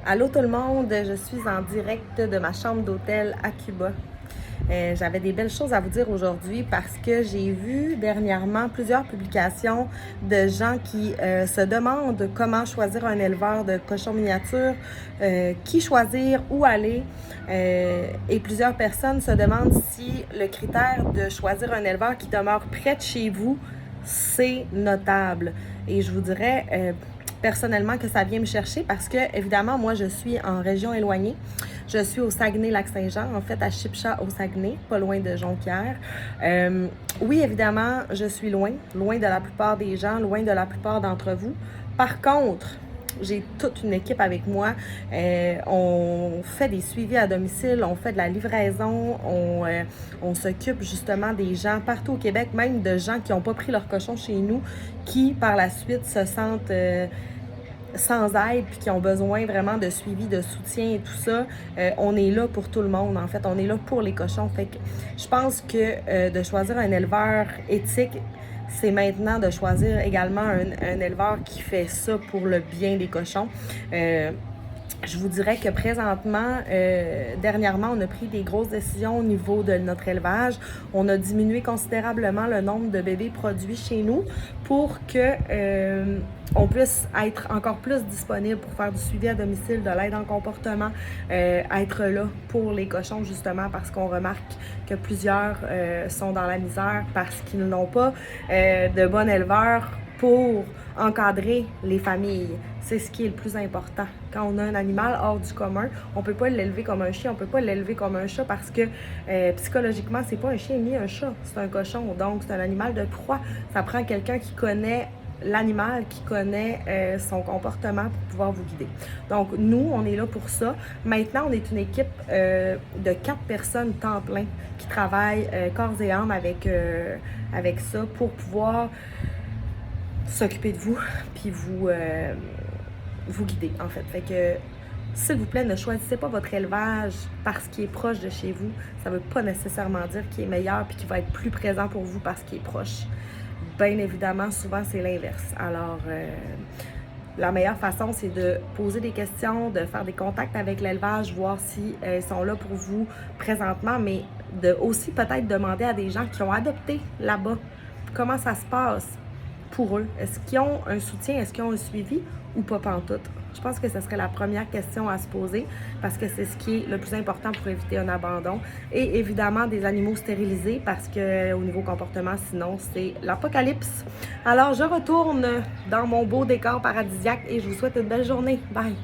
Allô tout le monde, je suis en direct de ma chambre d'hôtel à Cuba. J'avais des belles choses à vous dire aujourd'hui parce que j'ai vu dernièrement plusieurs publications de gens qui se demandent comment choisir un éleveur de cochons miniatures, qui choisir, où aller. Et plusieurs personnes se demandent si le critère de choisir un éleveur qui demeure près de chez vous, c'est notable. Et je vous dirais personnellement que ça vient me chercher parce que, évidemment, moi, je suis en région éloignée. Je suis au Saguenay-Lac-Saint-Jean, en fait, à Shipsha, au Saguenay, pas loin de Jonquière. Oui, évidemment, je suis loin de la plupart des gens, loin de la plupart d'entre vous. Par contre, j'ai toute une équipe avec moi. On fait des suivis à domicile, on fait de la livraison, on s'occupe justement des gens partout au Québec, même de gens qui n'ont pas pris leur cochon chez nous, qui par la suite se sentent sans aide puis qui ont besoin vraiment de suivi, de soutien et tout ça. On est là pour tout le monde, en fait. On est là pour les cochons. Fait que je pense que de choisir un éleveur éthique, c'est maintenant de choisir également un éleveur qui fait ça pour le bien des cochons. Je vous dirais que présentement, dernièrement, on a pris des grosses décisions au niveau de notre élevage. On a diminué considérablement le nombre de bébés produits chez nous pour que on puisse être encore plus disponible pour faire du suivi à domicile, de l'aide en comportement, être là pour les cochons justement parce qu'on remarque que plusieurs sont dans la misère parce qu'ils n'ont pas de bon éleveur pour encadrer les familles. C'est ce qui est le plus important. Quand on a un animal hors du commun, on peut pas l'élever comme un chien, on peut pas l'élever comme un chat parce que psychologiquement, c'est pas un chien ni un chat, c'est un cochon. Donc, c'est un animal de proie. Ça prend quelqu'un qui connaît l'animal, qui connaît son comportement pour pouvoir vous guider. Donc, nous, on est là pour ça. Maintenant, on est une équipe de 4 personnes temps plein qui travaillent corps et âme avec ça pour pouvoir s'occuper de vous puis vous guider, en fait. Fait que, s'il vous plaît, ne choisissez pas votre élevage parce qu'il est proche de chez vous. Ça ne veut pas nécessairement dire qu'il est meilleur puis qu'il va être plus présent pour vous parce qu'il est proche. Bien évidemment, souvent, c'est l'inverse. Alors, la meilleure façon, c'est de poser des questions, de faire des contacts avec l'élevage, voir si ils sont là pour vous présentement, mais de aussi peut-être demander à des gens qui ont adopté là-bas comment ça se passe pour eux. Est-ce qu'ils ont un soutien? Est-ce qu'ils ont un suivi ou pas pantoute? Je pense que ce serait la première question à se poser parce que c'est ce qui est le plus important pour éviter un abandon. Et évidemment, des animaux stérilisés parce qu'au niveau comportement, sinon, c'est l'apocalypse. Alors, je retourne dans mon beau décor paradisiaque et je vous souhaite une belle journée. Bye!